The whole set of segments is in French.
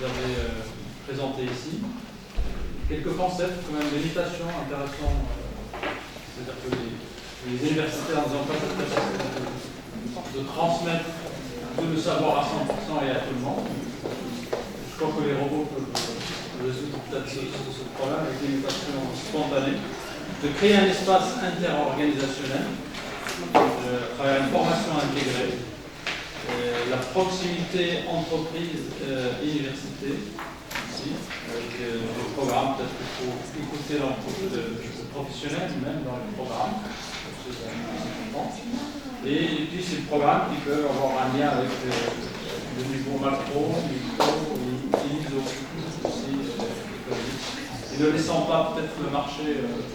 vous avez présentés ici. Quelques concepts, quand même, de limitation intéressants. C'est-à-dire que les universitaires ne ont pas cette capacité de transmettre tout le savoir à 100% et à tout le monde. Je crois que les robots peuvent résoudre peut-être ce problème avec l'imitation spontanée. De créer un espace interorganisationnel, à travers une formation intégrée, la proximité entreprise-université, ici, avec le programme, peut-être qu'il faut écouter l'entreprise professionnelle, même dans le programme, et puis ces programmes qui peuvent avoir un lien avec le niveau macro, micro, ISO, aussi économique. Et ne laissant pas peut-être le marché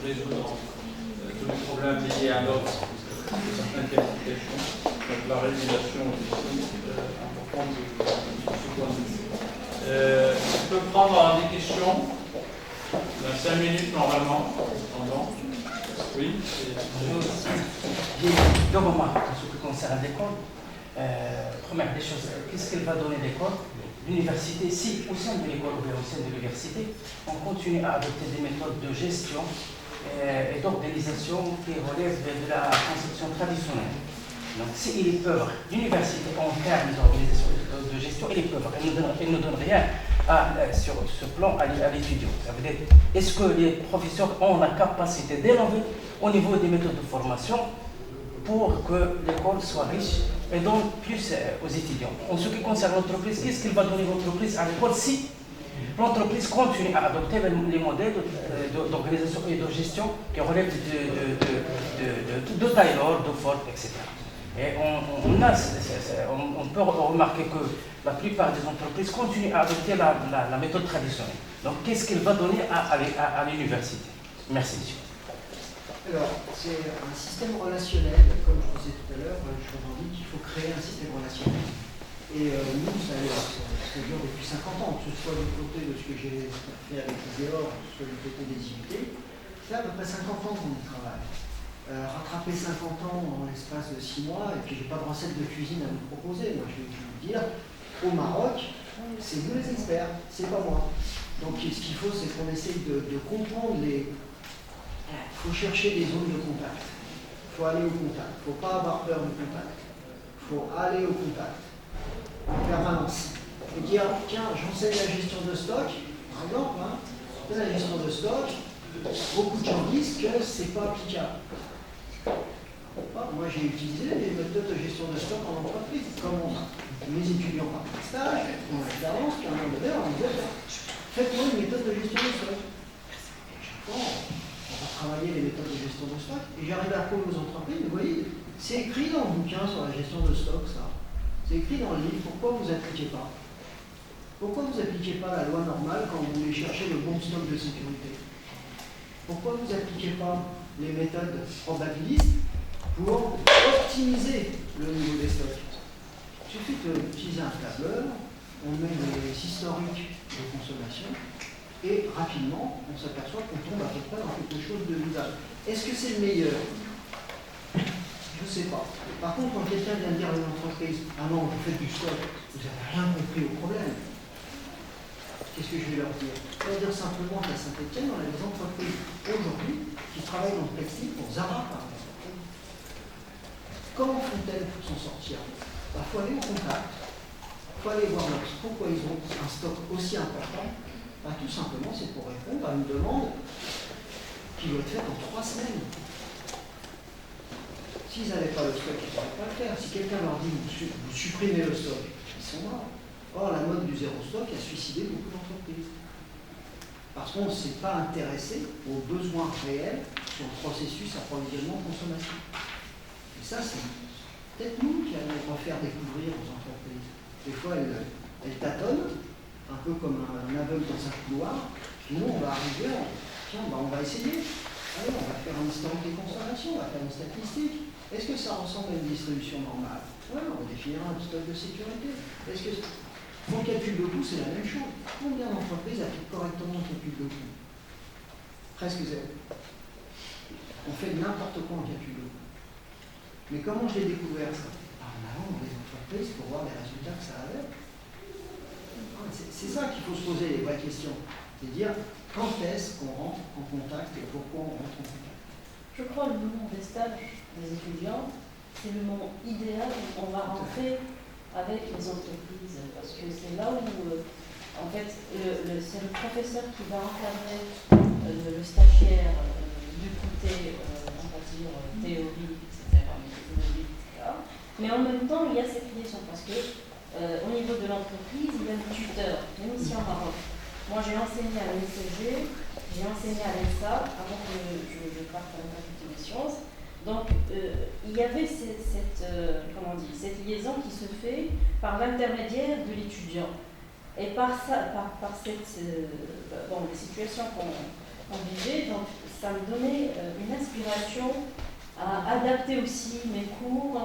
résoudre tous les problèmes liés à l'offre de certaines qualifications. Donc la régulation est importante de ce point de vue. On peut prendre des questions. On a 5 minutes normalement. Oui. J'ai deux remarques en ce qui concerne l'école. Première des choses, qu'est-ce qu'elle va donner l'école? L'université, si au sein de l'école ou au sein de l'université, on continue à adopter des méthodes de gestion et d'organisation qui relèvent de la conception traditionnelle. Donc, s'il est pauvre, l'université en termes d'organisation de gestion, elle est pauvre. Elle ne donne rien sur ce plan à l'étudiant. Ça veut dire, est-ce que les professeurs ont la capacité d'innover au niveau des méthodes de formation pour que l'école soit riche et donne plus aux étudiants? En ce qui concerne l'entreprise, qu'est-ce qu'il va donner l'entreprise à l'école si l'entreprise continue à adopter les modèles d'organisation et de gestion qui relèvent de Taylor, de Ford, etc. Et on peut remarquer que la plupart des entreprises continuent à adopter la méthode traditionnelle. Donc, qu'est-ce qu'elle va donner à l'université? Merci, monsieur. Alors, c'est un système relationnel, comme je vous disais tout à l'heure, je vous dis qu'il faut créer un système relationnel. Et nous, ça dure depuis 50 ans, que ce soit du côté de ce que j'ai fait avec Iséor, que ce soit du côté des IUT. Ça, à peu près 50 ans qu'on y travaille. Rattraper 50 ans en l'espace de 6 mois, et puis j'ai pas de recette de cuisine à vous proposer. Moi, je vais vous dire, au Maroc, c'est vous les experts, c'est pas moi. Donc, ce qu'il faut, c'est qu'on essaye de comprendre les... Il faut chercher des zones de contact. Il faut aller au contact. Il ne faut pas avoir peur du contact. Il faut aller au contact en permanence. Et dire, tiens, j'enseigne la gestion de stock, par exemple, la gestion de stock, beaucoup de gens disent que ce n'est pas applicable. Moi, j'ai utilisé les méthodes de gestion de stock en entreprise, comme mes étudiants partent en stage, en alternance, puis à un moment donné, on disait, faites-moi une méthode de gestion de stock. Et chaque fois, on va travailler les méthodes de gestion de stock, et j'arrive à prouver aux entreprises, vous voyez, c'est écrit dans le bouquin sur la gestion de stock, ça. C'est écrit dans le livre, pourquoi vous n'appliquez pas? Pourquoi vous n'appliquez pas la loi normale quand vous voulez chercher le bon stock de sécurité? Pourquoi vous n'appliquez pas les méthodes probabilistes pour optimiser le niveau des stocks? Il suffit d'utiliser un tableur, on met les historiques de consommation, et rapidement, on s'aperçoit qu'on tombe à peu près dans quelque chose de l'usage. Est-ce que c'est le meilleur? Je ne sais pas. Par contre, quand quelqu'un vient dire à une entreprise, ah non, vous faites du stock, vous n'avez rien compris au problème. Qu'est-ce que je vais leur dire? Je vais leur dire simplement qu'à Saint-Étienne, on a des entreprises aujourd'hui qui travaillent dans le textile pour Zara, par exemple. Comment font-elles pour s'en sortir? Il faut aller au contact, il faut aller voir pourquoi ils ont un stock aussi important. Tout simplement, c'est pour répondre à une demande qui doit être faite en 3 semaines. S'ils n'avaient pas le stock, ils ne pourraient pas le faire. Si quelqu'un leur dit vous supprimez le stock, ils sont morts. Or, la mode du zéro stock a suicidé beaucoup d'entreprises. Parce qu'on ne s'est pas intéressé aux besoins réels sur le processus approvisionnement-consommation. Et ça, c'est peut-être nous qui allons refaire découvrir aux entreprises. Des fois, elles tâtonnent, un peu comme un aveugle dans un couloir. Puis nous, on va arriver, tiens, on va essayer. Allez, on va faire un historique des consommations, on va faire une statistique. Est-ce que ça ressemble à une distribution normale? Ouais, on va définir un stock de sécurité. Est-ce que mon calcul de coût, c'est la même chose? Combien d'entreprises appliquent correctement le calcul de coût? Presque zéro. On fait n'importe quoi en calcul de coût. Mais comment je l'ai découvert ça? En allant dans les entreprises pour voir les résultats que ça avait. c'est ça qu'il faut se poser, les vraies questions. C'est dire quand est-ce qu'on rentre en contact et pourquoi on rentre en contact. Je crois que le moment des stages des étudiants, c'est le moment idéal où on va rentrer avec les entreprises, parce que c'est là où, en fait, c'est le professeur qui va encadrer le stagiaire du côté, on va dire, théorie, etc., méthodologie, etc. Mais en même temps, il y a cette liaison, parce que au niveau de l'entreprise, il y a le tuteur, même ici en Maroc. Moi, j'ai enseigné à l'ECG, j'ai enseigné à l'ESA avant que je parte à la faculté des sciences. Donc, il y avait cette liaison qui se fait par l'intermédiaire de l'étudiant. Et par cette les situations qu'on vivait, donc, ça me donnait une inspiration à adapter aussi mes cours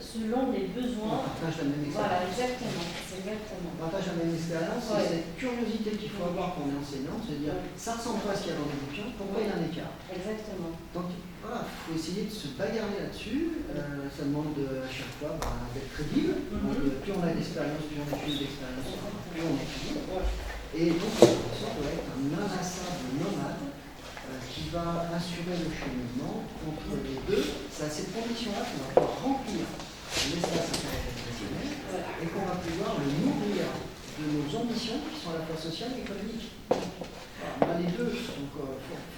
selon les besoins. On partage la même expérience. Voilà, exactement. On partage la même expérience, Ouais. c'est cette curiosité qu'il faut avoir quand on est enseignant, c'est de dire ça ressemble pas à ce qu'il y a dans les bouquins, pourquoi il y a un écart. Exactement. Donc voilà, il faut essayer de se bagarrer là-dessus. Ça demande à chaque fois d'être crédible. Donc, plus on a d'expérience, plus on a plus d'expérience, plus on est crédible. Et donc le professeur doit être un inlassable nomade qui va assurer le cheminement entre les deux. C'est à cette condition-là qu'on va pouvoir remplir l'espace international et qu'on va pouvoir le nourrir de nos ambitions qui sont à la fois sociales et économiques. Voilà, on a les deux, donc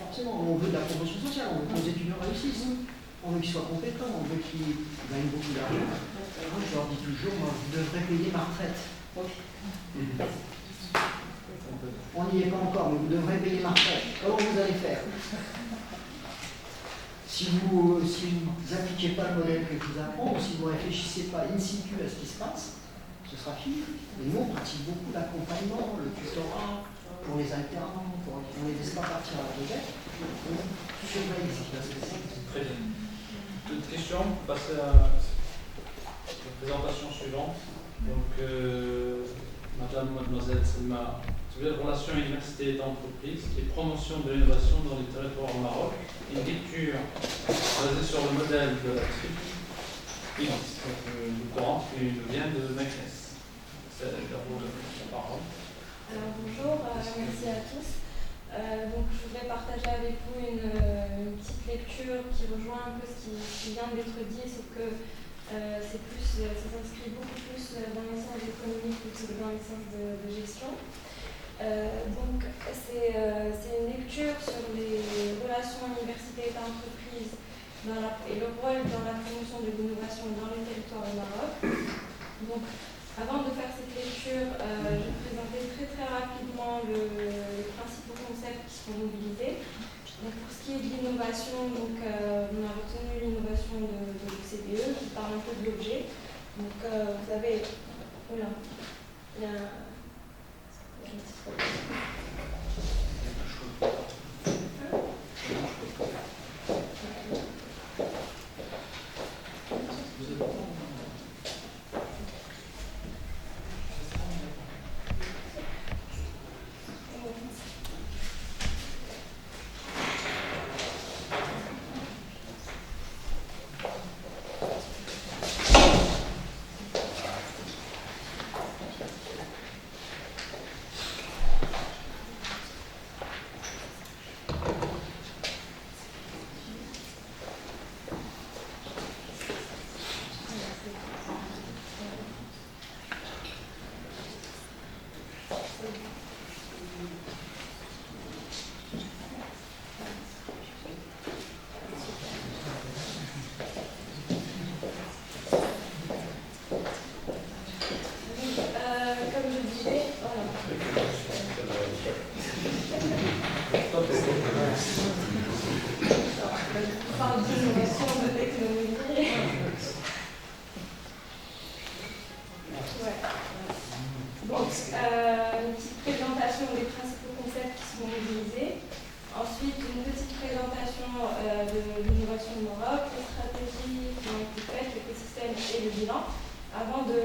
forcément on veut de la promotion sociale, on veut que nos étudiants réussissent, on veut qu'ils soient compétents, on veut qu'ils gagnent beaucoup d'argent. Moi je leur dis toujours, moi vous devrez payer ma retraite. On n'y est pas encore, mais vous devrez payer ma retraite. Comment vous allez faire? Si vous n'appliquez pas le modèle que je vous apprends, ou si vous ne réfléchissez pas in situ à ce qui se passe, ce sera fini. Et nous, on pratique beaucoup l'accompagnement, le tutorat, pour les alternants, on ne les laisse pas partir à la vedette. On surveille ce qui va se passer. Très bien. Toute question, on peut passer à la présentation suivante. Donc, mademoiselle Selma, relation université et d'entreprise et promotion de l'innovation dans les territoires au Maroc, une lecture basée sur le modèle de la triple doctorante qui nous vient de Meknès. C'est la parole. Alors bonjour, merci à tous. Donc je voudrais partager avec vous une petite lecture qui rejoint un peu ce qui vient d'être dit, sauf que ça s'inscrit beaucoup plus dans les sciences économiques plutôt que dans les sciences de gestion. Donc c'est une lecture sur les relations université et entreprise et le rôle dans la promotion de l'innovation dans les territoires au Maroc. Donc avant de faire cette lecture, je vais présenter très rapidement les principaux concepts qui seront mobilisés. Donc pour ce qui est de l'innovation, on a retenu l'innovation de l'OCDE qui parle un peu de l'objet. Donc vous avez, il y a une petite présentation des principaux concepts qui seront mobilisés. Ensuite, une petite présentation de l'innovation au Maroc, les stratégies qui ont été faites, l'écosystème et le bilan, avant de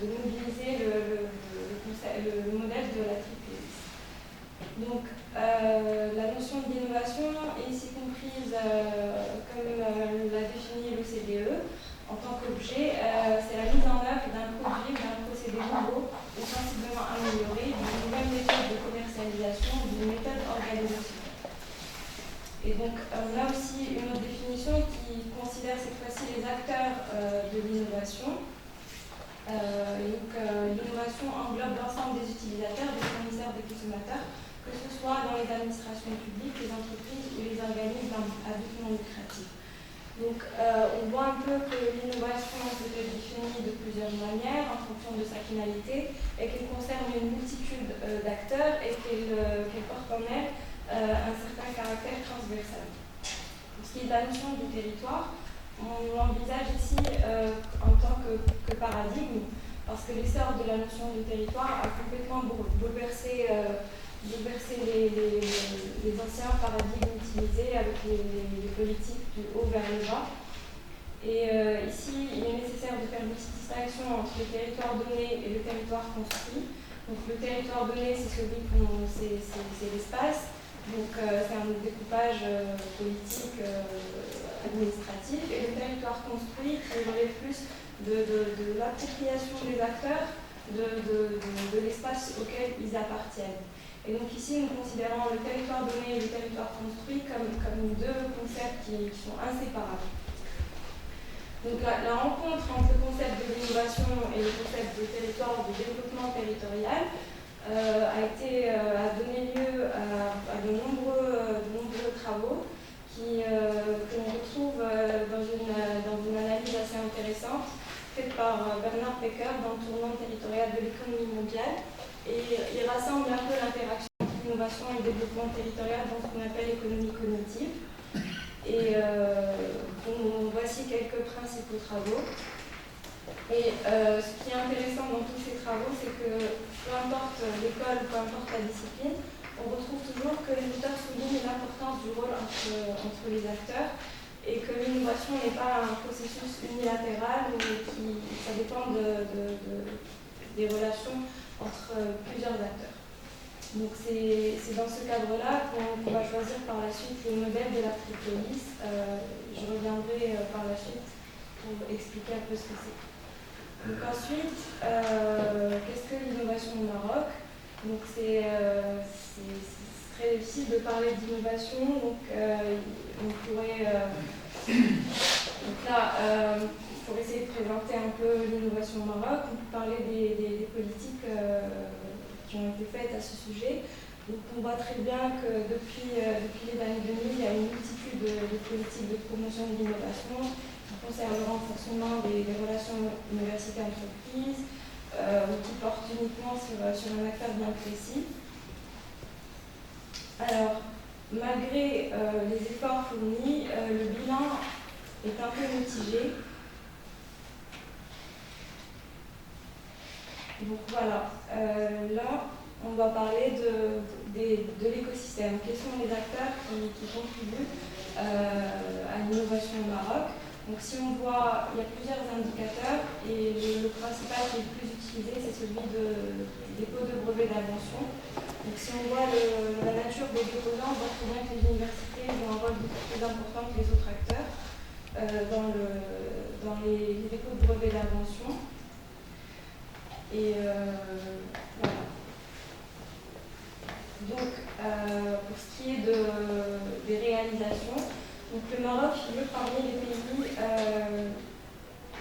mobiliser le modèle de la triple hélice. Donc, la notion d'innovation est ici comprise, comme l'a défini l'OCDE, en tant qu'objet, c'est la mise en œuvre d'un produit ou d'un procédé nouveau ou sensiblement acteurs de l'innovation. L'innovation englobe l'ensemble des utilisateurs, des fournisseurs, des consommateurs, que ce soit dans les administrations publiques, les entreprises ou les organismes à but non lucratif. Donc, on voit un peu que l'innovation peut être définie de plusieurs manières en fonction de sa finalité et qu'elle concerne une multitude d'acteurs et qu'elle porte en elle un certain caractère transversal. Pour ce qui est de la notion du territoire, on l'envisage ici en tant que paradigme, parce que l'essor de la notion du territoire a complètement bouleversé les anciens paradigmes utilisés avec les politiques du haut vers le bas. Et ici, il est nécessaire de faire une petite distinction entre le territoire donné et le territoire construit. Donc le territoire donné, c'est celui c'est l'espace. Donc c'est un découpage politique, administratif, et le territoire construit qui relève plus de l'appropriation des acteurs de l'espace auquel ils appartiennent. Et donc ici, nous considérons le territoire donné et le territoire construit comme deux concepts qui sont inséparables. Donc la rencontre entre le concept de l'innovation et le concept de territoire, de développement territorial, a donné lieu à de nombreux travaux que l'on retrouve dans une analyse assez intéressante faite par Bernard Becker dans le tournant territorial de l'économie mondiale. Et il rassemble un peu l'interaction entre l'innovation et le développement territorial dans ce qu'on appelle l'économie cognitive. Et voici quelques principaux travaux. Et ce qui est intéressant dans tous ces travaux, c'est que peu importe l'école, peu importe la discipline, on retrouve toujours que les auteurs soulignent l'importance du rôle entre les acteurs et que l'innovation n'est pas un processus unilatéral, mais ça dépend des relations entre plusieurs acteurs. Donc c'est dans ce cadre-là qu'on va choisir par la suite le modèle de la tripolis. Je reviendrai par la suite pour expliquer un peu ce que c'est. Donc ensuite, qu'est-ce que l'innovation au Maroc? Donc c'est très difficile de parler d'innovation, donc on pourrait donc là, pour essayer de présenter un peu l'innovation au Maroc, on peut parler des politiques qui ont été faites à ce sujet. Donc on voit très bien que depuis les années 2000, il y a une multitude de politiques de promotion de l'innovation qui concernent le renforcement des relations université-entreprise, qui portent uniquement sur un acteur bien précis. Alors, malgré les efforts fournis, le bilan est un peu mitigé. Donc voilà, là, on va parler de l'écosystème. Quels sont les acteurs qui contribuent à l'innovation au Maroc? Donc si on voit, il y a plusieurs indicateurs et le principal qui est le plus utilisé, c'est celui du dépôt de brevet d'invention. Donc si on voit la nature des déposants, on voit très bien que les universités jouent un rôle beaucoup plus important que les autres acteurs dans les dépôts de brevets d'invention. Et voilà. Donc, pour ce qui est des réalisations, donc le Maroc figure parmi les pays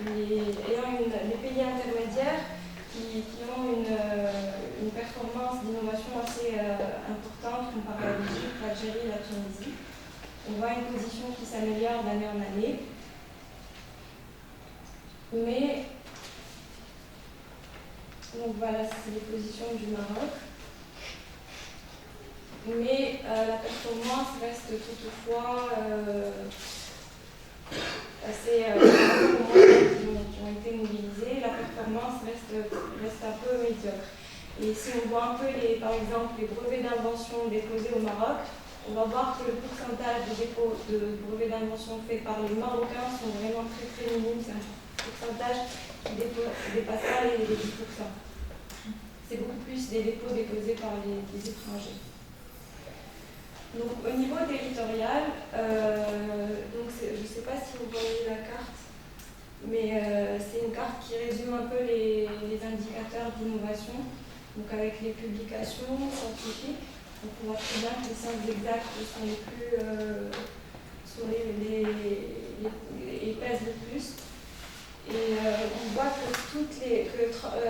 les pays intermédiaires qui ont une performance d'innovation assez importante comparée à l'Égypte, l'Algérie et la Tunisie. On voit une position qui s'améliore d'année en année. Mais donc voilà, c'est les positions du Maroc. Mais la performance reste toutefois assez aux moyens qui ont été mobilisés. La performance reste un peu médiocre. Et si on voit un peu, par exemple, les brevets d'invention déposés au Maroc, on va voir que le pourcentage de dépôts de brevets d'invention faits par les Marocains sont vraiment très très minimes. C'est un pourcentage qui ne dépasse pas les 10%. C'est beaucoup plus des dépôts déposés par les étrangers. Donc au niveau territorial, je ne sais pas si vous voyez la carte, mais c'est une carte qui résume un peu les indicateurs d'innovation, donc avec les publications scientifiques. Donc on voit très bien que les sciences exactes sont les plus, et pèsent le plus.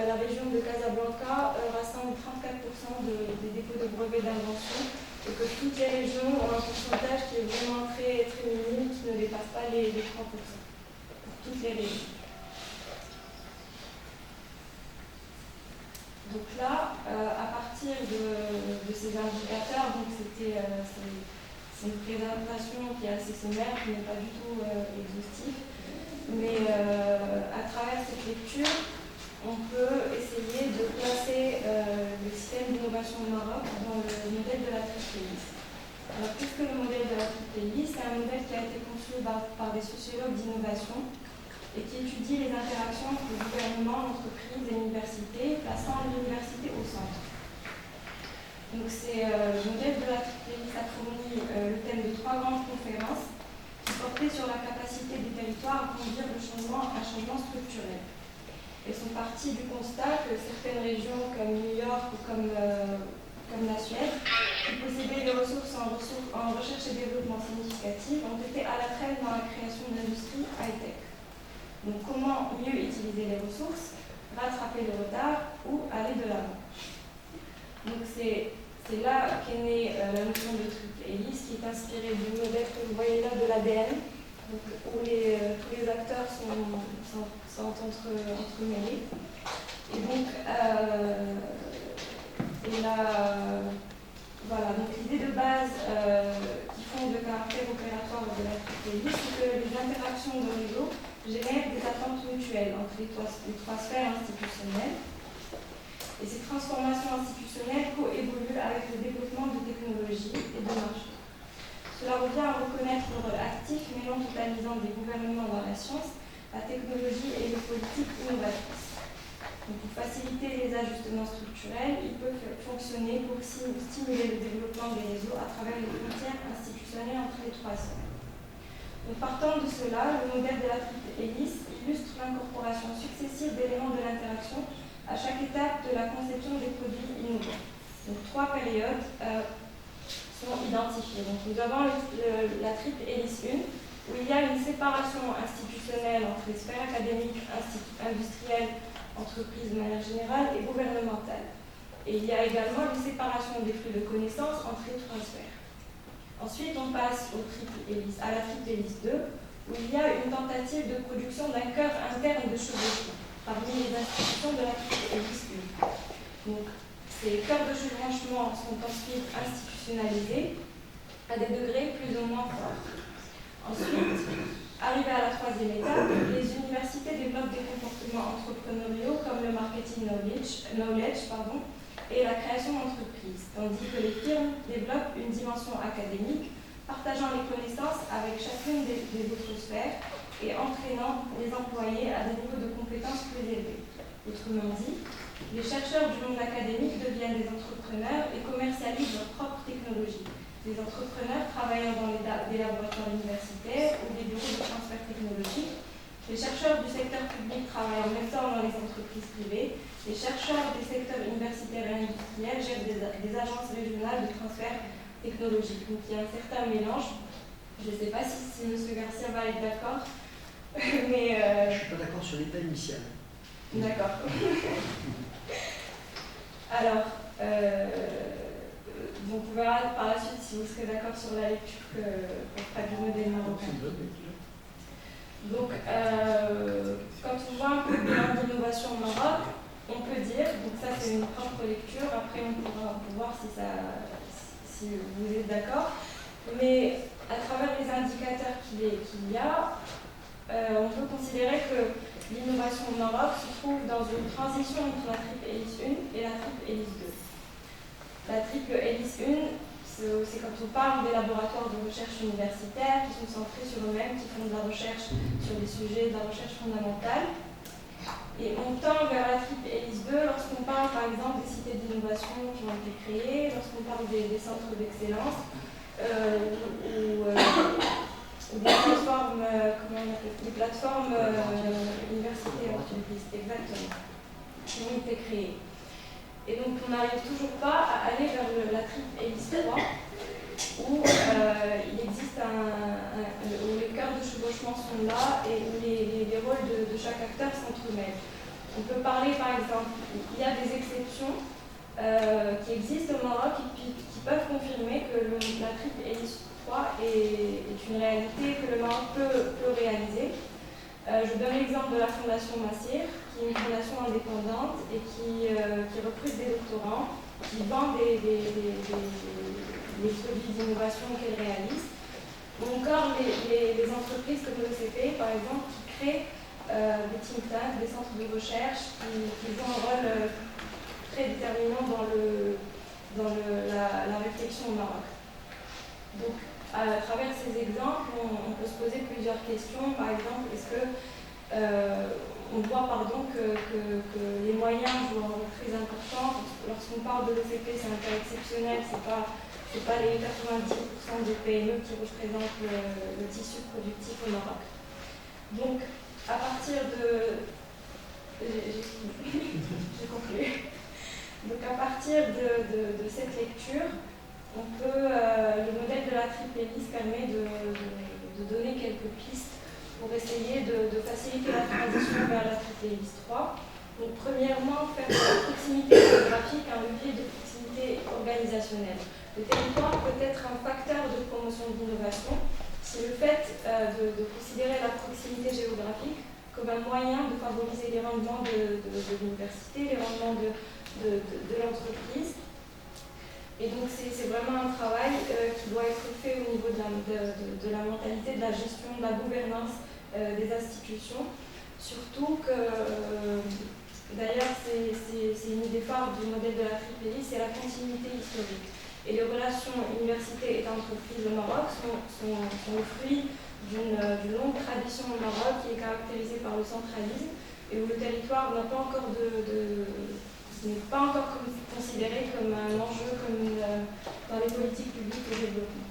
la région de Casablanca rassemble 34% des dépôts de brevets d'invention et que toutes les régions ont un pourcentage qui est vraiment très, très minime, qui ne dépasse pas les 3%. Pour toutes les régions. Donc là, à partir de ces indicateurs, donc c'est une présentation qui est assez sommaire, qui n'est pas du tout exhaustive, mais à travers cette lecture, on peut essayer de placer le système d'innovation au Maroc dans le modèle de la triple hélice. Alors, puisque le modèle de la triple hélice, c'est un modèle qui a été conçu par des sociologues d'innovation et qui étudie les interactions entre le gouvernement, l'entreprise et l'université, plaçant l'université au centre. Donc le modèle de la triple hélice a fourni le thème de 3 grandes conférences qui portaient sur la capacité des territoires à conduire un changement structurel. Elles sont parties du constat que certaines régions comme New York ou comme la Suède, qui possédaient des ressources en recherche et développement significatifs, ont été à la traîne dans la création d'industries high-tech. Donc comment mieux utiliser les ressources, rattraper le retard ou aller de l'avant. Donc c'est là qu'est née la notion de triple hélice, qui est inspirée du modèle que vous voyez là de l'ADN, où tous les acteurs sont entremêlés. Et donc, voilà, donc l'idée de base qui fonde le caractère opératoire de la triple hélice, c'est que les interactions de réseau génèrent des attentes mutuelles entre les 3 sphères institutionnelles. Et ces transformations institutionnelles coévoluent avec le développement de technologies et de marchés. Cela revient à reconnaître le rôle actif mais non totalisant des gouvernements dans la science, la technologie et les politiques innovatrices. Donc, pour faciliter les ajustements structurels, il peut fonctionner pour stimuler le développement des réseaux à travers les frontières institutionnelles entre les 3 sphères. Donc, partant de cela, le modèle de la triple hélice illustre l'incorporation successive d'éléments de l'interaction à chaque étape de la conception des produits innovants. Donc 3 périodes sont identifiées. Donc, nous avons la triple hélice 1, où il y a une séparation institutionnelle entre les sphères académiques, industrielles, entreprises de manière générale et gouvernementales. Et il y a également une séparation des flux de connaissances entre les 3 sphères. Ensuite, on passe à la triple hélice 2, où il y a une tentative de production d'un cœur interne de chevauchement parmi les institutions de la triple hélice 1. Donc, ces cœurs de chevauchement sont ensuite institutionnalisés à des degrés plus ou moins forts. Ensuite, arrivé à la 3e étape, les universités développent des comportements entrepreneuriaux comme le marketing knowledge et la création d'entreprises, tandis que les firmes développent une dimension académique, partageant les connaissances avec chacune des autres sphères et entraînant les employés à des niveaux de compétences plus élevés. Autrement dit, les chercheurs du monde académique deviennent des entrepreneurs et commercialisent leur propre technologie. Les entrepreneurs travaillant dans des laboratoires universitaires ou des bureaux de transfert technologique. Les chercheurs du secteur public travaillent en même temps dans les entreprises privées. Les chercheurs des secteurs universitaires et industriels gèrent des agences régionales de transfert technologique. Donc il y a un certain mélange. Je ne sais pas si M. Garcia va être d'accord. Mais je ne suis pas d'accord sur l'état initial. D'accord. Alors, donc on verra par la suite si vous serez d'accord sur la lecture qu'on fera du modèle marocain. Donc, quand on voit un peu le bilan d'innovation au Maroc, on peut dire, donc ça c'est une propre lecture, après on pourra voir si vous êtes d'accord, mais à travers les indicateurs qu'il y a, on peut considérer que l'innovation au Maroc se trouve dans une transition entre la triple hélice 1 et la triple hélice 2. La triple hélice 1, c'est quand on parle des laboratoires de recherche universitaires qui sont centrés sur eux-mêmes, qui font de la recherche sur des sujets de la recherche fondamentale. Et on tend vers la triple hélice 2 lorsqu'on parle par exemple des cités d'innovation qui ont été créées, lorsqu'on parle des centres d'excellence, ou des plateformes universitaires, exactement, qui ont été créées. Et donc on n'arrive toujours pas à aller vers la triple hélice 3, où il existe où les cœurs de chevauchement sont là et où les rôles de chaque acteur s'entremêlent. On peut parler par exemple, il y a des exceptions qui existent au Maroc et qui peuvent confirmer que la triple hélice 3 est une réalité que le Maroc peut réaliser. Je vous donne l'exemple de la Fondation Massir, qui est une fondation indépendante et qui recrute des doctorants, qui vend des produits d'innovation qu'elle réalise. Ou encore les entreprises comme l'ECP, par exemple, qui créent des think tanks, des centres de recherche qui jouent un rôle très déterminant dans la réflexion au Maroc. Donc, à travers ces exemples, on peut se poser plusieurs questions. Par exemple, est-ce que on voit que les moyens jouent un rôle très important. Lorsqu'on parle de l'ECP, c'est un cas exceptionnel, c'est pas les 90% des PME qui représentent le tissu productif au Maroc. Donc, à partir de... J'ai conclu. Donc, à partir de cette lecture, le modèle de la triple hélice permet de donner quelques pistes pour essayer de faciliter la transition vers la triple hélice 3. Donc, premièrement, faire de la proximité géographique un levier de proximité organisationnelle. Le territoire peut être un facteur de promotion de l'innovation si le fait de considérer la proximité géographique comme un moyen de favoriser les rendements de l'université, les rendements de l'entreprise. Et donc c'est vraiment un travail qui doit être fait au niveau de la mentalité, de la gestion, de la gouvernance des institutions. Surtout que, d'ailleurs, c'est une idée phare du modèle de la triple hélice, c'est la continuité historique. Et les relations université et entreprise au Maroc sont le fruit d'une longue tradition au Maroc qui est caractérisée par le centralisme et où le territoire n'est pas encore considéré comme un enjeu dans les politiques publiques de développement.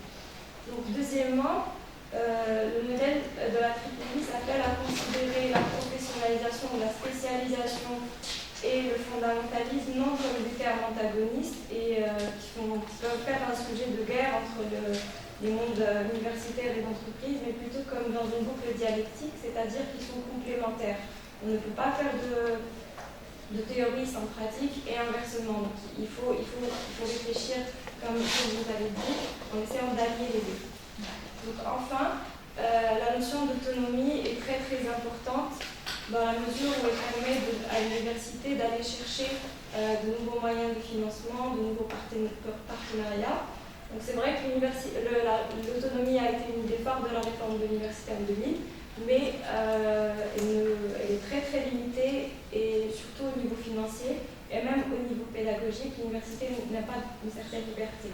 Donc, deuxièmement, le modèle de la triple hélice appelle à considérer la professionnalisation ou la spécialisation et le fondamentalisme non comme des termes antagonistes et qui peuvent faire un sujet de guerre entre les mondes universitaires et d'entreprise, mais plutôt comme dans une boucle dialectique, c'est-à-dire qu'ils sont complémentaires. On ne peut pas faire de théorie sans pratique et inversement. Donc, il faut réfléchir, comme vous avez dit, en essayant d'allier les deux. Donc, enfin, la notion d'autonomie est très très importante dans la mesure où elle permet à l'université d'aller chercher de nouveaux moyens de financement, de nouveaux partenariats. Donc c'est vrai que l'autonomie a été une des phares de la réforme de l'université en 2000, mais elle est très très limitée, et surtout au niveau financier, et même au niveau pédagogique, l'université n'a pas une certaine liberté.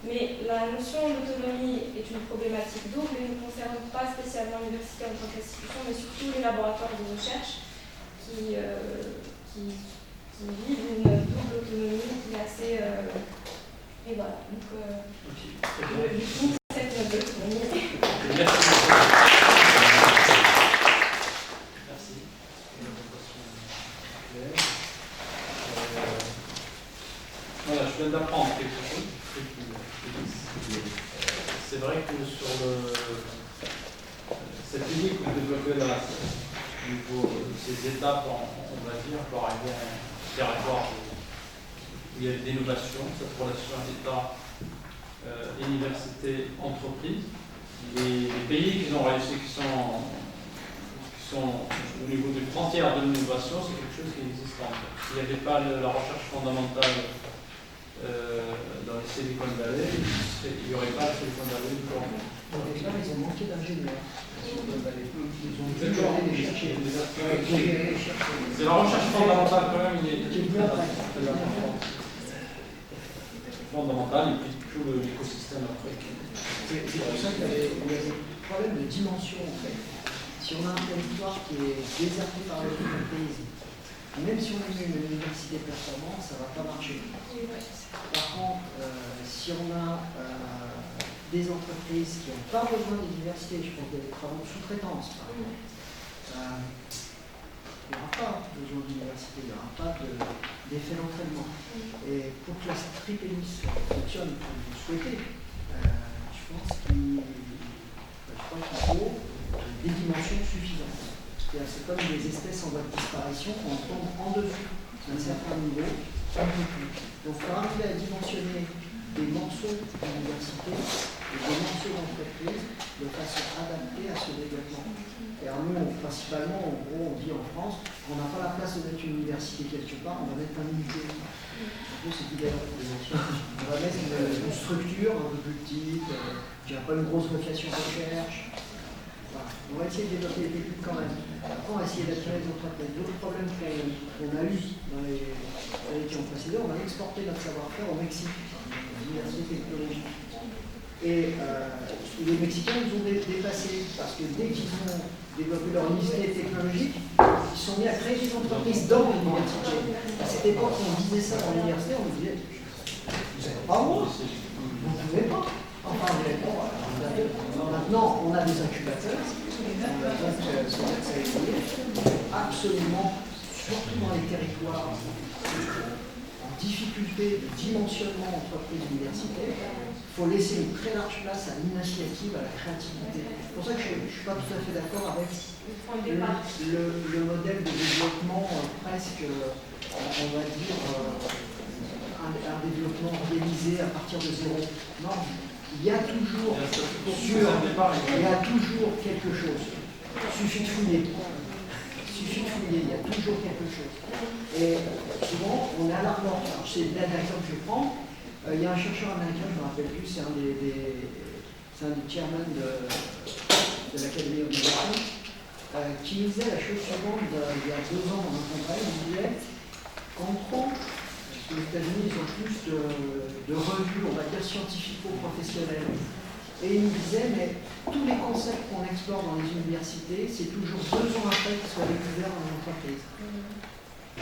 Mais la notion d'autonomie est une problématique double et ne concerne pas spécialement l'université en tant qu'institution, mais surtout les laboratoires de recherche qui vivent une double autonomie qui est assez... et voilà, donc je finis cette note d'autonomie. Merci. Voilà, je viens d'apprendre quelque chose. C'est vrai que sur cette idée que vous développez là, au niveau de ces étapes, on va dire, pour arriver à un territoire où il y a des innovations, cette relation État, université, entreprise, les pays qui ont réussi, qui sont au niveau des frontières de l'innovation, c'est quelque chose qui existe en fait. S'il n'y avait pas la recherche fondamentale dans les Silicon Valley, il n'y aurait pas de Silicon Valley du tout. Donc là, ils ont manqué d'ingénieurs. Ils ont dû D'accord. aller les chercher. C'est la recherche fondamentale quand même, il est fondamental et puis tout l'écosystème après. C'est pour ça qu'il y a des problèmes de dimension en fait. Si on a un territoire qui est déserté par les entreprises, même si on a une université performante, ça ne va pas marcher. Par contre, si on a des entreprises qui n'ont pas besoin d'université, je pense des travaux de sous-traitance, par exemple, il n'y aura pas besoin d'université, il n'y aura pas d'effet d'entraînement. Et pour que la triple hélice fonctionne comme vous souhaitez, je pense qu'il faut des dimensions suffisantes. C'est comme des espèces en voie de disparition, on tombe en dessous d'un certain niveau, on ne peut plus. Donc il faut arriver à dimensionner des morceaux d'université et des morceaux d'entreprise de façon adaptée à ce développement. Et alors nous, principalement, en gros, on dit en France, on n'a pas la place de mettre une université quelque part, on va mettre un musée. En plus, c'est plus d'ailleurs. On va mettre une structure un peu plus petite, qui n'a pas une grosse vocation de recherche. Voilà. On va essayer de développer les techniques quand même. Après, on va essayer d'attirer les entreprises. L'autre problème qu'on a eu dans les années qui ont précédé, on a exporté notre savoir-faire au Mexique, l'université technologique. Et les Mexicains nous ont dépassés parce que dès qu'ils ont développé leur université technologique, ils sont mis à créer des entreprises dans l'université. À cette époque, on disait ça dans l'université, on nous disait vous n'êtes pas moi, vous ne pouvez pas. Enfin, bon, maintenant, on a des incubateurs, donc ça a évolué. Absolument, surtout dans les territoires en difficulté de dimensionnement entreprise-université, il faut laisser une très large place à l'initiative, à la créativité. C'est pour ça que je ne suis pas tout à fait d'accord avec le modèle de développement presque, on va dire, un développement organisé à partir de zéro. Non, il y a toujours quelque chose. Il suffit de fouiller. Il y a toujours quelque chose. Et souvent, on est à la remorque. Alors, c'est l'analyse que je prends. Il y a un chercheur américain, je ne me rappelle plus, c'est un des chairmen de l'Académie of Innovation, qui disait la chose suivante il y a 2 ans dans un congrès. Il disait qu'en gros, les États-Unis ont plus de revues, on va dire, scientifico-professionnelles. Et il me disait, mais tous les concepts qu'on explore dans les universités, c'est toujours 2 ans après qu'ils soient découverts dans l'entreprise.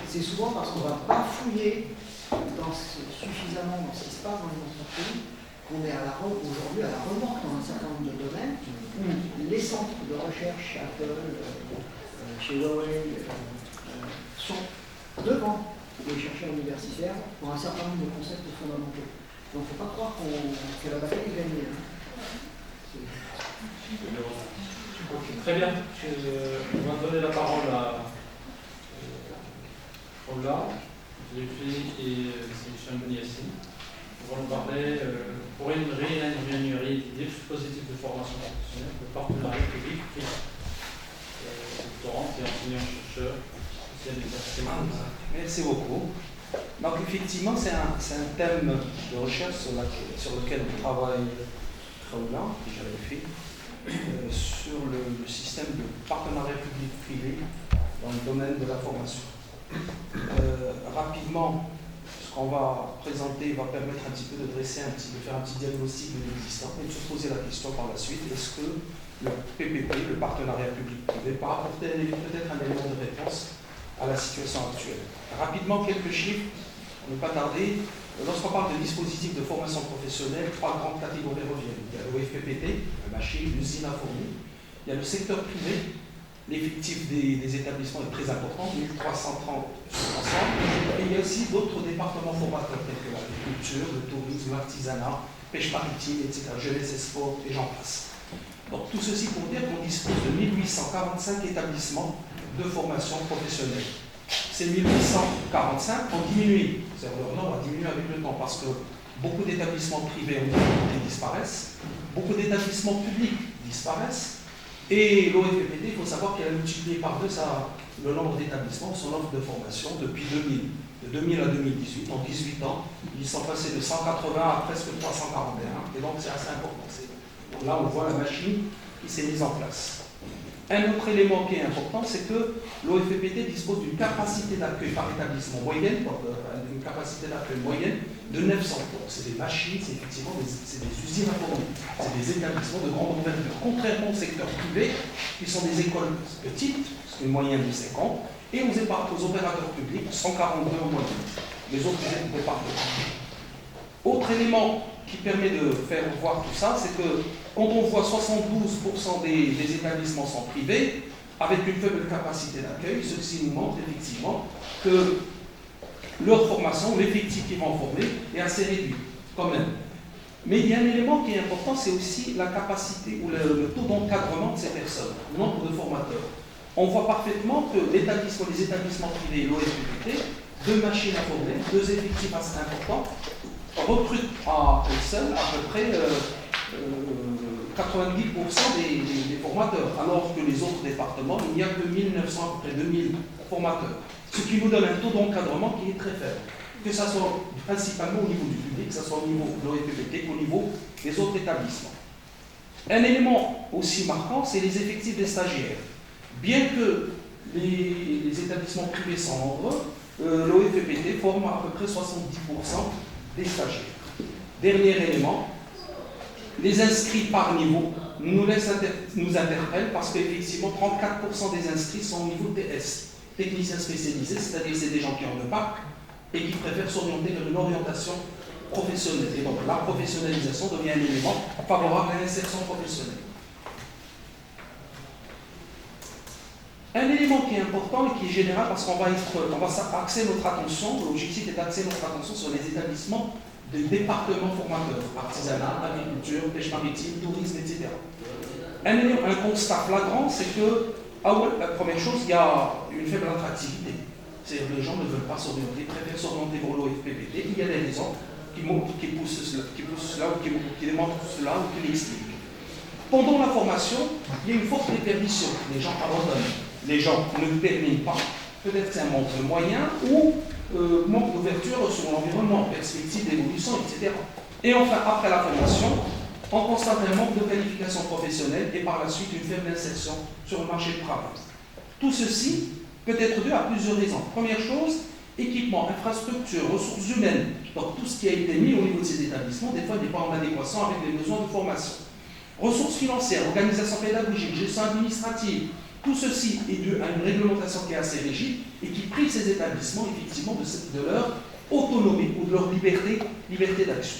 C'est souvent parce qu'on ne va pas fouiller suffisamment dans ce qui se passe dans les entreprises, qu'on est aujourd'hui à la remorque dans un certain nombre de domaines, où les centres de recherche, Apple, chez Huawei, sont devant les chercheurs universitaires pour un certain nombre de concepts fondamentaux. Donc il ne faut pas croire que la bataille est gagnée. Très bien. On va donner la parole à Paula, Philippe et Chamboni-Yassine. Nous allons parler pour une réingénierie des dispositifs de formation professionnelle, le partenariat public-privé. Doctorante et enseignant-chercheur. Merci beaucoup. Donc effectivement, c'est un thème de recherche sur lequel on travaille très bien, que j'avais fait, sur le système de partenariat public-privé dans le domaine de la formation. Rapidement, ce qu'on va présenter va permettre un petit peu de faire un petit diagnostic de l'existant et de se poser la question par la suite, est-ce que le PPP, le partenariat public-privé, peut apporter peut-être un élément de réponse à la situation actuelle. Rapidement, quelques chiffres, on ne pas tarder. Lorsqu'on parle de dispositifs de formation professionnelle, 3 grandes catégories reviennent. Il y a l'OFPPT, la machine, l'usine à fournir. Il y a le secteur privé. L'effectif des établissements est très important, 1330 sur l'ensemble. Et il y a aussi d'autres départements formateurs, tels que l'agriculture, le tourisme, l'artisanat, pêche maritime, etc., jeunesse et sport, et j'en passe. Donc tout ceci pour dire qu'on dispose de 1845 établissements de formation professionnelle. Ces 1845 ont diminué, c'est-à-dire leur nombre a diminué avec le temps parce que beaucoup d'établissements privés en difficulté disparaissent, beaucoup d'établissements publics disparaissent, et l'OFPPT, il faut savoir qu'elle a multiplié par 2 le nombre d'établissements, son offre de formation depuis 2000. De 2000 à 2018, en 18 ans, ils sont passés de 180 à presque 341, et donc c'est assez important. Là, on voit la machine qui s'est mise en place. Un autre élément qui est important, c'est que l'OFPPT dispose d'une capacité d'accueil par établissement moyenne, une capacité d'accueil moyenne de 900. C'est des machines, c'est effectivement des usines à fournir, c'est des établissements de grande envergure. Contrairement au secteur privé, qui sont des écoles petites, une moyenne de 50, et aux opérateurs publics, 142 en moyenne. Les autres ne pouvaient pas. Autre élément qui permet de faire voir tout ça, c'est que quand on voit 72% des établissements sont privés, avec une faible capacité d'accueil, ceci nous montre effectivement que leur formation, l'effectif qu'ils vont former, est assez réduit, quand même. Mais il y a un élément qui est important, c'est aussi la capacité ou le taux d'encadrement de ces personnes, le nombre de formateurs. on voit parfaitement que les établissements privés et l'OFPPT, 2 machines à former, 2 effectifs assez importants, recrutent à eux seuls à peu près 90% des formateurs, alors que les autres départements, il n'y a que 1900, à peu près 2000 formateurs. Ce qui nous donne un taux d'encadrement qui est très faible, que ce soit principalement au niveau du public, que ce soit au niveau de l'OFPPT, qu'au niveau des autres établissements. Un élément aussi marquant, c'est les effectifs des stagiaires. Bien que les établissements privés sont nombreux, l'OFPPT forme à peu près 70% des stagiaires. Dernier élément, les inscrits par niveau nous interpellent parce qu'effectivement 34% des inscrits sont au niveau TS, technicien spécialisé, c'est-à-dire c'est des gens qui ont le bac et qui préfèrent s'orienter vers une orientation professionnelle. Et donc la professionnalisation devient un élément favorable à l'insertion professionnelle. Un élément qui est important et qui est général parce qu'on va axer notre attention, l'objectif est d'axer notre attention sur les établissements des départements formateurs, artisanat, agriculture, pêche maritime, tourisme, etc. Un constat flagrant, c'est que, la première chose, il y a une faible attractivité. C'est-à-dire que les gens ne veulent pas s'orienter, préfèrent s'orienter pour l'OFPPT. Il y a des raisons qui poussent cela, ou qui démontrent cela, ou qui l'expliquent. Pendant la formation, il y a une forte déperdition. Les gens abandonnent. Les gens ne terminent pas. Peut-être c'est un manque de moyens ou manque d'ouverture sur l'environnement, perspective d'évolution, etc. Et enfin, après la formation, on constate un manque de qualification professionnelle et par la suite une faible insertion sur le marché du travail. Tout ceci peut être dû à plusieurs raisons. Première chose, équipement, infrastructure, ressources humaines. Donc tout ce qui a été mis au niveau de ces établissements, des fois n'est pas en adéquation avec les besoins de formation. Ressources financières, organisation pédagogique, gestion administrative. Tout ceci est dû à une réglementation qui est assez rigide et qui prive ces établissements effectivement de leur autonomie ou de leur liberté d'action.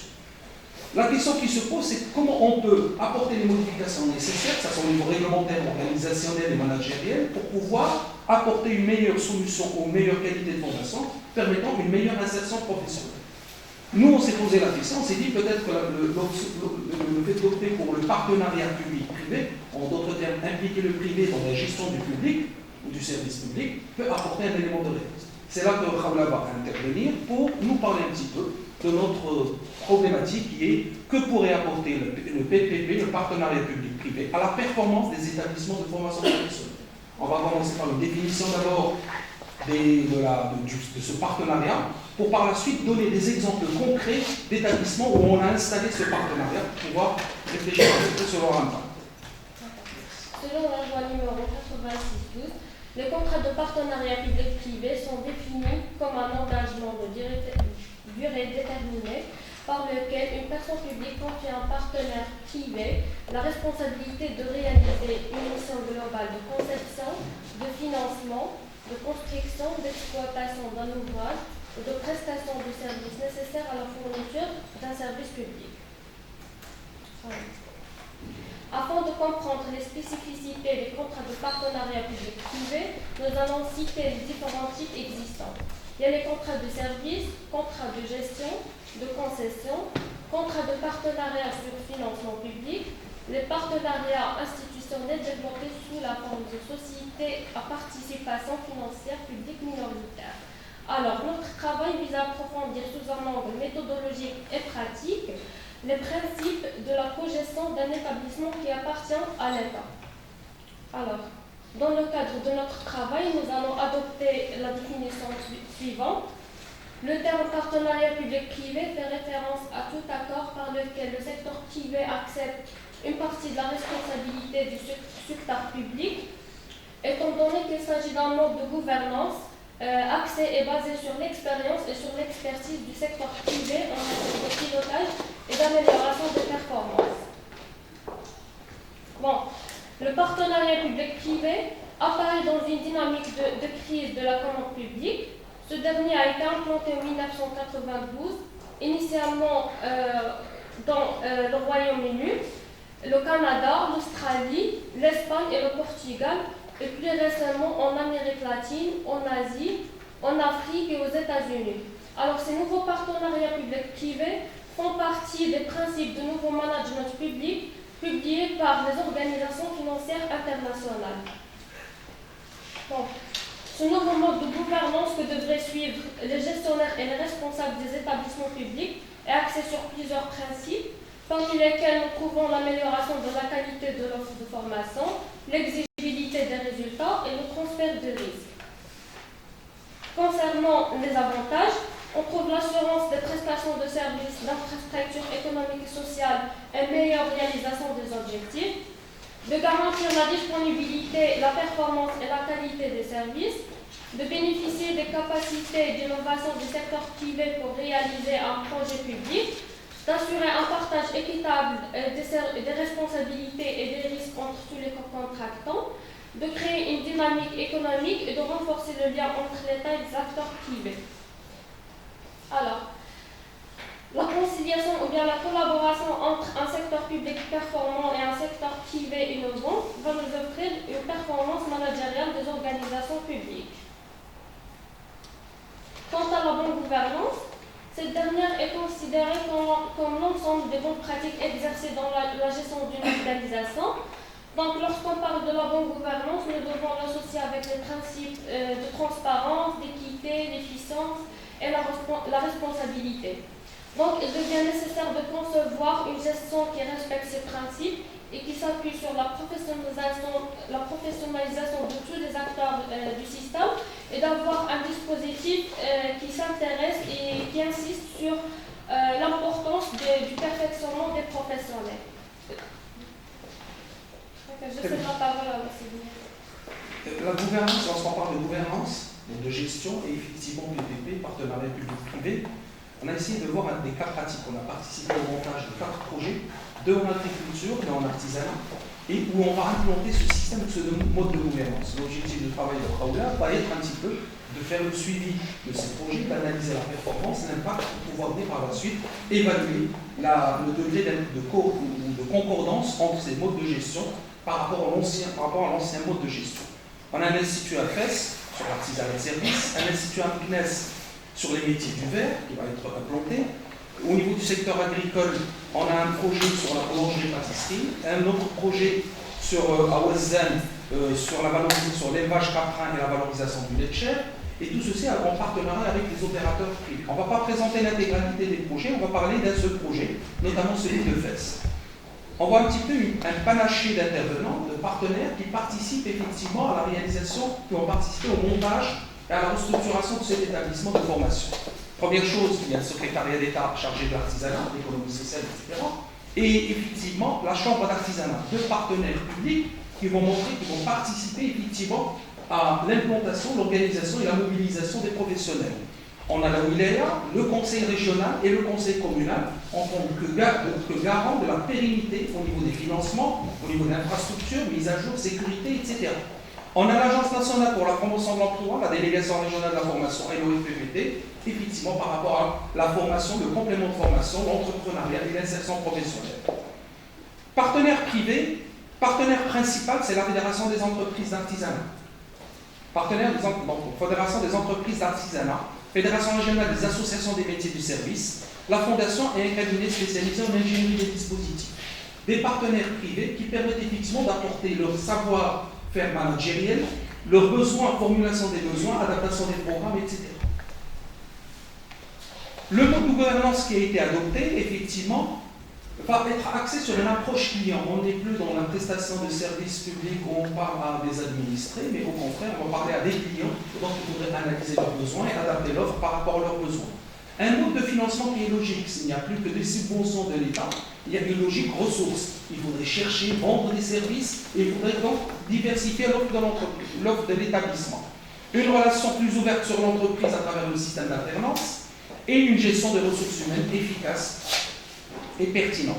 La question qui se pose, c'est comment on peut apporter les modifications nécessaires, que ce soit au niveau réglementaire, organisationnel et managériel, pour pouvoir apporter une meilleure solution ou une meilleure qualité de formation, permettant une meilleure insertion professionnelle. Nous, on s'est posé la question, on s'est dit peut-être que le fait d'opter pour le partenariat public-privé, en d'autres termes, impliquer le privé dans la gestion du public ou du service public, peut apporter un élément de réponse. C'est là que Khawla va intervenir pour nous parler un petit peu de notre problématique qui est que pourrait apporter le PPP, le partenariat public-privé, à la performance des établissements de formation professionnelle. On va commencer par une définition d'abord de ce partenariat, pour par la suite donner des exemples concrets d'établissements où on a installé ce partenariat pour pouvoir réfléchir un peu sur leur impact. Selon la loi numéro 86/12, les contrats de partenariat public-privé sont définis comme un engagement de durée déterminée par lequel une personne publique confie à un partenaire privé la responsabilité de réaliser une mission globale de conception, de financement, de construction, d'exploitation d'un ouvrage ou de prestation de services nécessaires à la fourniture d'un service public. Afin de comprendre les spécificités des contrats de partenariat public-privé, nous allons citer les différents types existants. Il y a les contrats de service, contrats de gestion, de concession, contrats de partenariat sur financement public, les partenariats institutionnels développés sous la forme de sociétés à participation financière publique minoritaire. Alors, notre travail vise à approfondir sous un angle méthodologique et pratique les principes de la cogestion d'un établissement qui appartient à l'État. Alors, dans le cadre de notre travail, nous allons adopter la définition suivante. Le terme partenariat public-privé fait référence à tout accord par lequel le secteur privé accepte une partie de la responsabilité du secteur public, étant donné qu'il s'agit d'un mode de gouvernance axé et basé sur l'expérience et sur l'expertise du secteur privé en matière de pilotage et d'amélioration des performances. Bon, le partenariat public-privé apparaît dans une dynamique de crise de la commande publique. Ce dernier a été implanté en 1992, initialement dans le Royaume-Uni, le Canada, l'Australie, l'Espagne et le Portugal, et plus récemment en Amérique latine, en Asie, en Afrique et aux États-Unis. Alors ces nouveaux partenariats publics-privés font partie des principes de nouveau management public publiés par les organisations financières internationales. Ce nouveau mode de gouvernance que devraient suivre les gestionnaires et les responsables des établissements publics est axé sur plusieurs principes, parmi lesquels nous trouvons l'amélioration de la qualité de l'offre de formation, l'exigibilité des résultats et le transfert de risques. Concernant les avantages, on trouve l'assurance des prestations de services, d'infrastructures économiques et sociales et meilleure réalisation des objectifs, de garantir la disponibilité, la performance et la qualité des services, de bénéficier des capacités d'innovation du secteur privé pour réaliser un projet public, d'assurer un partage équitable des responsabilités et des risques entre tous les contractants, de créer une dynamique économique et de renforcer le lien entre l'État et les acteurs privés. Alors, la conciliation ou bien la collaboration entre un secteur public performant et un secteur privé innovant va nous offrir une performance managériale des organisations publiques. Quant à la bonne gouvernance, cette dernière est considérée comme l'ensemble des bonnes pratiques exercées dans la gestion d'une organisation. Donc, lorsqu'on parle de la bonne gouvernance, nous devons l'associer avec les principes de transparence, d'équité, d'efficience et la responsabilité. Donc, il devient nécessaire de concevoir une gestion qui respecte ces principes et qui s'appuie sur la professionnalisation de tous les acteurs du système et d'avoir un dispositif qui s'intéresse et qui insiste sur l'importance du perfectionnement des professionnels. Je cède la parole à Vassili. La gouvernance, lorsqu'on parle de gouvernance, donc de gestion et effectivement PPP, partenariat public-privé, on a essayé de voir des cas pratiques. On a participé au montage de 4 projets, 2 en agriculture, 2 en artisanat, et où on va implanter ce système, ce mode de gouvernance. L'objectif du travail de Raoula va être un petit peu de faire le suivi de ces projets, d'analyser la performance, l'impact, pour pouvoir venir par la suite évaluer le degré de concordance entre ces modes de gestion par rapport à l'ancien mode de gestion. On a un institut à Fès sur l'artisanat de service, un institut à Meknès sur les métiers du verre qui va être implanté. Au niveau du secteur agricole, on a un projet sur la boulangerie-pâtisserie, un autre projet à Ouazzane sur l'élevage caprin et la valorisation du lait de chèvre, et tout ceci en partenariat avec les opérateurs privés. On ne va pas présenter l'intégralité des projets, on va parler d'un seul projet, notamment celui de Fès. On voit un petit peu un panaché d'intervenants, de partenaires qui participent effectivement à la réalisation, qui ont participé au montage et à la restructuration de cet établissement de formation. Première chose, il y a le secrétariat d'État chargé de l'artisanat, de l'économie sociale, etc. Et effectivement, la chambre d'artisanat, 2 partenaires publics qui vont participer effectivement à l'implantation, l'organisation et la mobilisation des professionnels. On a la wilaya, le conseil régional et le conseil communal en tant que garant de la pérennité au niveau des financements, au niveau de l'infrastructure, mise à jour, sécurité, etc. On a l'Agence nationale pour la promotion de l'emploi, la délégation régionale de la formation et l'OFPPT, effectivement par rapport à la formation, le complément de formation, l'entrepreneuriat et l'insertion professionnelle. Partenaire privé, partenaire principal, c'est la Fédération des entreprises d'artisanat. Fédération des entreprises d'artisanat, Fédération régionale des associations des métiers du service, la Fondation et un cabinet spécialisé en ingénierie des dispositifs. Des partenaires privés qui permettent effectivement d'apporter leur savoir-faire managériel, leurs besoins, formulation des besoins, adaptation des programmes, etc. Le mode de gouvernance qui a été adopté, effectivement, va être axé sur une approche client. On n'est plus dans la prestation de services publics où on parle à des administrés, mais au contraire, on va parler à des clients, donc il faudrait analyser leurs besoins et adapter l'offre par rapport à leurs besoins. Un mode de financement qui est logique, s'il n'y a plus que des subventions de l'État, il y a une logique ressources. Il faudrait chercher, vendre des services, et il faudrait donc diversifier l'offre de l'établissement. Une relation plus ouverte sur l'entreprise à travers le système d'alternance, et une gestion des ressources humaines efficace et pertinente.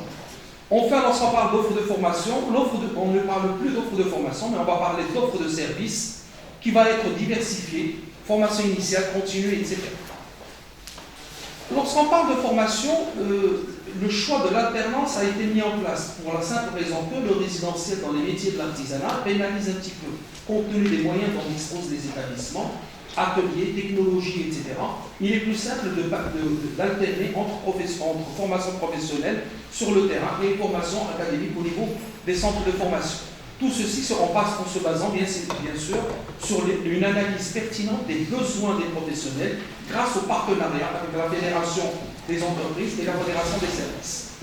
Enfin, lorsqu'on parle d'offres de formation, on ne parle plus d'offres de formation, mais on va parler d'offres de services qui va être diversifiée, formation initiale, continue, etc. Lorsqu'on parle de formation, le choix de l'alternance a été mis en place pour la simple raison que le résidentiel dans les métiers de l'artisanat pénalise un petit peu, compte tenu des moyens dont disposent les établissements, ateliers, technologies, etc. Il est plus simple d'alterner entre formation professionnelle sur le terrain et formation académique au niveau des centres de formation. Tout ceci se passe en se basant bien sûr sur une analyse pertinente des besoins des professionnels grâce au partenariat avec la Fédération des entreprises et la Fédération des services.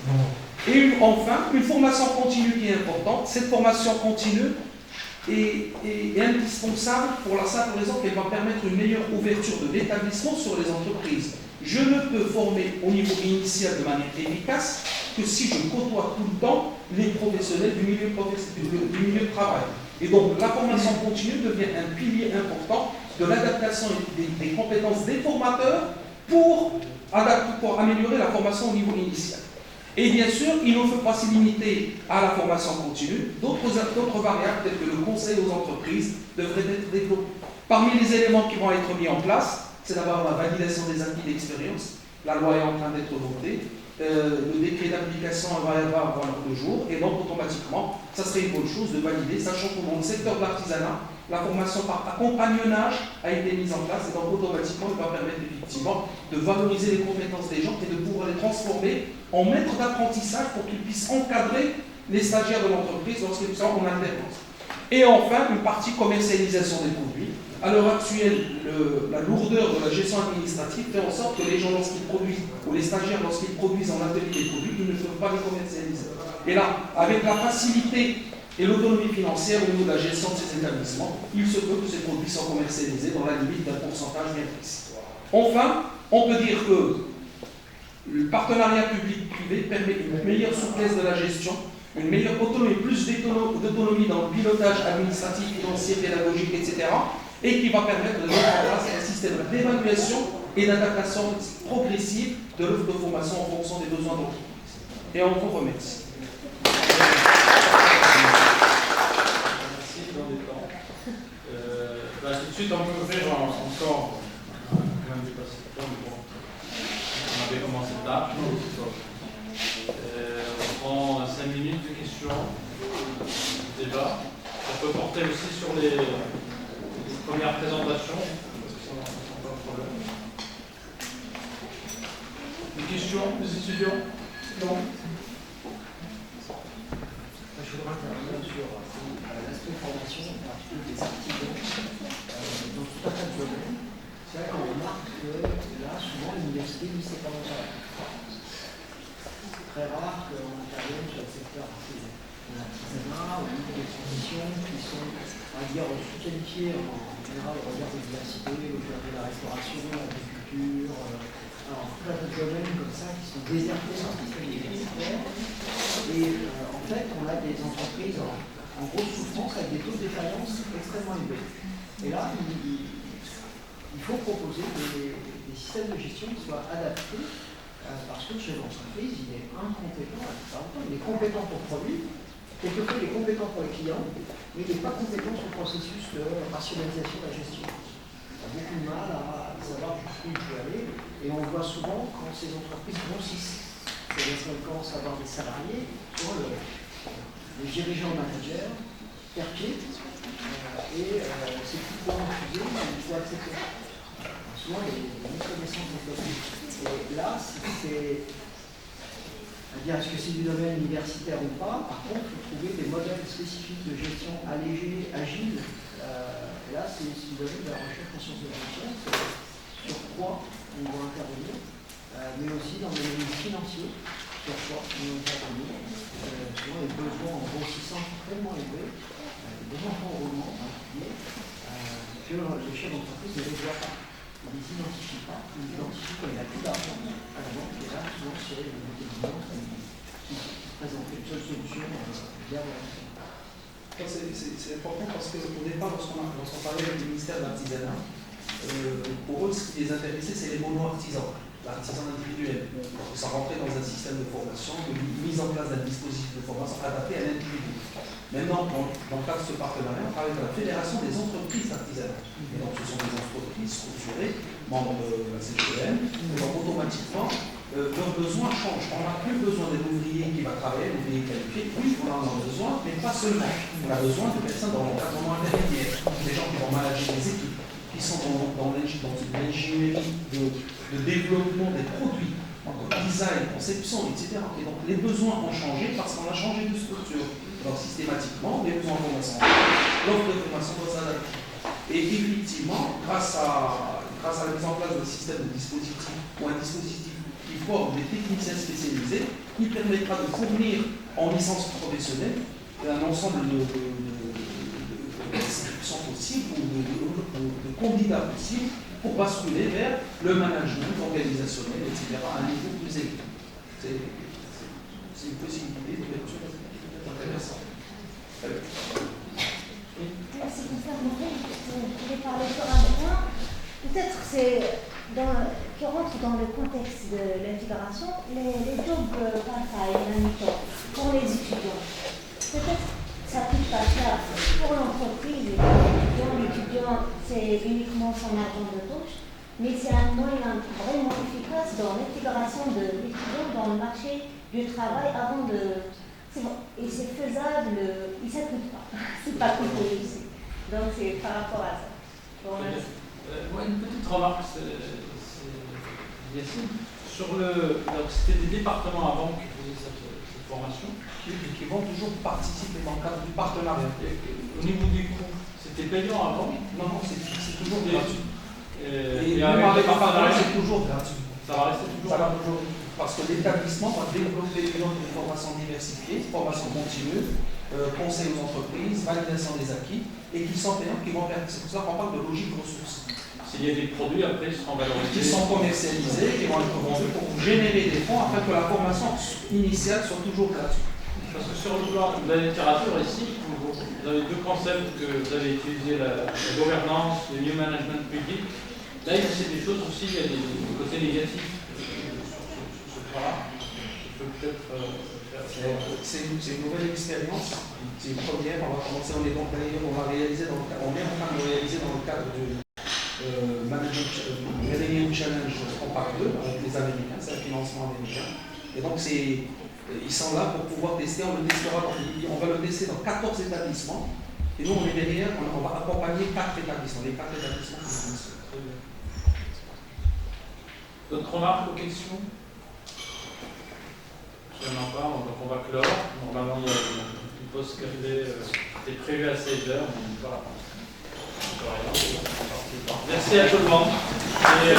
Et enfin, une formation continue qui est importante. Cette formation continue est indispensable pour la simple raison qu'elle va permettre une meilleure ouverture de l'établissement sur les entreprises. Je ne peux former au niveau initial de manière efficace que si je côtoie tout le temps les professionnels du milieu de travail. Et donc la formation continue devient un pilier important de l'adaptation des compétences des formateurs pour améliorer la formation au niveau initial. Et bien sûr, il ne faut pas se limiter à la formation continue. D'autres variables, telles que le conseil aux entreprises, devraient être développées. Parmi les éléments qui vont être mis en place, c'est d'abord la validation des acquis d'expérience. La loi est en train d'être votée. Le décret d'application va avoir le jour. Et donc, automatiquement, ça serait une bonne chose de valider, sachant que dans le secteur de l'artisanat, la formation par accompagnonnage a été mise en place. Et donc, automatiquement, il va permettre effectivement de valoriser les compétences des gens et de pouvoir les transformer en maîtres d'apprentissage pour qu'ils puissent encadrer les stagiaires de l'entreprise lorsqu'ils sont en alternance. Et enfin, une partie commercialisation des produits. À l'heure actuelle, la lourdeur de la gestion administrative fait en sorte que les gens, lorsqu'ils produisent, ou les stagiaires, lorsqu'ils produisent en atelier des produits, ils ne peuvent pas les commercialiser. Et là, avec la facilité et l'autonomie financière au niveau de la gestion de ces établissements, il se peut que ces produits soient commercialisés dans la limite d'un pourcentage bien précis. Enfin, on peut dire que le partenariat public-privé permet une meilleure souplesse de la gestion, une meilleure autonomie, plus d'autonomie dans le pilotage administratif, financier, pédagogique, etc., et qui va permettre de mettre en place un système d'évaluation et d'adaptation progressive de l'offre de formation en fonction des besoins de l'entreprise. Et on vous remercie. Merci pour les temps. Tout de suite, on peut ouvrir encore, on a quand même dépassé le temps, mais bon, on avait commencé tard. On prend 5 minutes de questions, débat. Ça peut porter aussi sur les premières présentations. Des questions, des étudiants? Non. Je voudrais intervenir sur l'aspect formation, en particulier des artisans, dans tout un tas de domaines. C'est vrai qu'on remarque que là, souvent, l'université, lui, c'est pas mon travail. C'est très rare qu'on intervienne sur le secteur de l'artisanat ou des transitions qui sont, on va dire, sous-qualifiées en général au regard de l'université, au regard de la restauration, l'agriculture, alors tout un tas de domaines comme ça qui sont désertés par le système universitaire. Et en fait, on a des entreprises en grosse souffrance avec des taux de défaillance extrêmement élevés. Et là, il faut proposer des systèmes de gestion qui soient adaptés parce que chez l'entreprise, il est incompétent. Il est compétent pour le produit, quelquefois il est compétent pour les clients, mais il n'est pas compétent sur le processus de rationalisation de la gestion. Il a beaucoup de mal à savoir jusqu'où il peut aller, et on le voit souvent quand ces entreprises grossissent. C'est-à-dire qu'on commence à avoir des salariés, soit les dirigeants managers, perqués, et c'est plus pour refuser, mais il faut accepter. Souvent, il y a une connaissance d'entreprise. Et là, c'est à dire est-ce que c'est du domaine universitaire ou pas. Par contre, il faut trouver des modèles spécifiques de gestion allégés, agiles. Et là, c'est du domaine de la recherche en sciences de la gestion, sur quoi on doit intervenir, mais aussi dans le domaine financier, sur quoi on doit intervenir. Souvent, les besoins en grossissant extrêmement élevés, les besoins en roulement en particulier, que les chefs d'entreprise ne les voient pas. Ils ne les identifient pas, ils identifient comme il n'y a plus d'argent à la banque, et là, souvent, c'est le métier de banque qui présente une seule solution via la C'est important parce qu'au départ, lorsqu'on parlait du ministère de l'Artisanat, pour eux, ce qui les intéressait, c'est les mono-artisans, l'artisan individuel. Ça rentrait dans un système de formation, de mise en place d'un dispositif de formation adapté à l'individu. Maintenant, dans le cadre de ce partenariat, on travaille avec la Fédération des entreprises artisanales. Et donc, ce sont des entreprises structurées, membres de la CGM, et donc automatiquement, leurs besoins changent. On n'a plus besoin d'un ouvrier qui va travailler, un ouvrier qualifié. Oui, on en a besoin, mais pas seulement. On a besoin de personnes dans l'encadrement intermédiaire, des gens qui vont manager des équipes, qui sont dans l'ingénierie de développement des produits, design, conception, etc. Et donc les besoins ont changé parce qu'on a changé de structure. Donc systématiquement, les besoins de formation, l'offre de formation doit s'adapter. Et effectivement, grâce à la mise en place d'un système de dispositif ou un dispositif qui forme des techniciens spécialisés, qui permettra de fournir en licence professionnelle un ensemble d'inscriptions possibles ou de candidats possibles pour basculer vers le management organisationnel, etc., à un niveau plus élevé. C'est une possibilité d'ouverture intéressante. Merci, confrère Maureen. Vous pouvez parler sur un point. Peut-être c'est qui rentre dans le contexte de l'intégration, les jobs part-time, à mi-temps, pour les étudiants. Peut-être ça ne coûte pas cher pour l'entreprise et pour l'étudiant, c'est uniquement son agent de touche, mais c'est un moyen vraiment efficace dans l'intégration de l'étudiant dans le marché du travail avant de... Et c'est faisable, et ça ne coûte pas. C'est pas coûteux ici. Donc c'est par rapport à ça. Bon, moi, une petite remarque, Yacine, sur c'était des départements avant qui faisaient cette formation. Qui vont toujours participer dans le cadre du partenariat. Au niveau des coûts, c'était payant avant? Non, c'est toujours gratuit. Et même avec avec un partenariat, c'est toujours gratuit. Ça va rester toujours. Ça va toujours. Parce que l'établissement va développer une offre de formation diversifiée, formation continue, conseil aux entreprises, validation des acquis, et qui sont payants, qui vont vers. C'est pour ça qu'on parle de logique ressources. S'il y a des produits, après, ils seront valorisés. Qui sont commercialisés, qui vont être vendus pour générer des fonds afin que la formation initiale soit toujours gratuite. Parce que sur le plan de la littérature, ici, vous avez deux concepts que vous avez utilisés, la gouvernance, le new management public. Là, c'est des choses aussi, il y a des côtés négatifs sur ce point-là. Il faut peut-être faire ça. C'est une nouvelle expérience, c'est une première, on va commencer, on est en train de réaliser dans le cadre du Millennium Challenge en part 2 avec les Américains, c'est un financement américain. Et donc ils sont là pour pouvoir tester, on va le tester dans 14 établissements. Et nous, on est derrière, on va accompagner 4 établissements, les 4 établissements qui sont très bien. D'autres remarques ou questions? Je n'en ai pas, donc on va clore. Normalement, il y a une pause café qui est prévue à 16h, mais voilà. Merci à tout le monde. Et,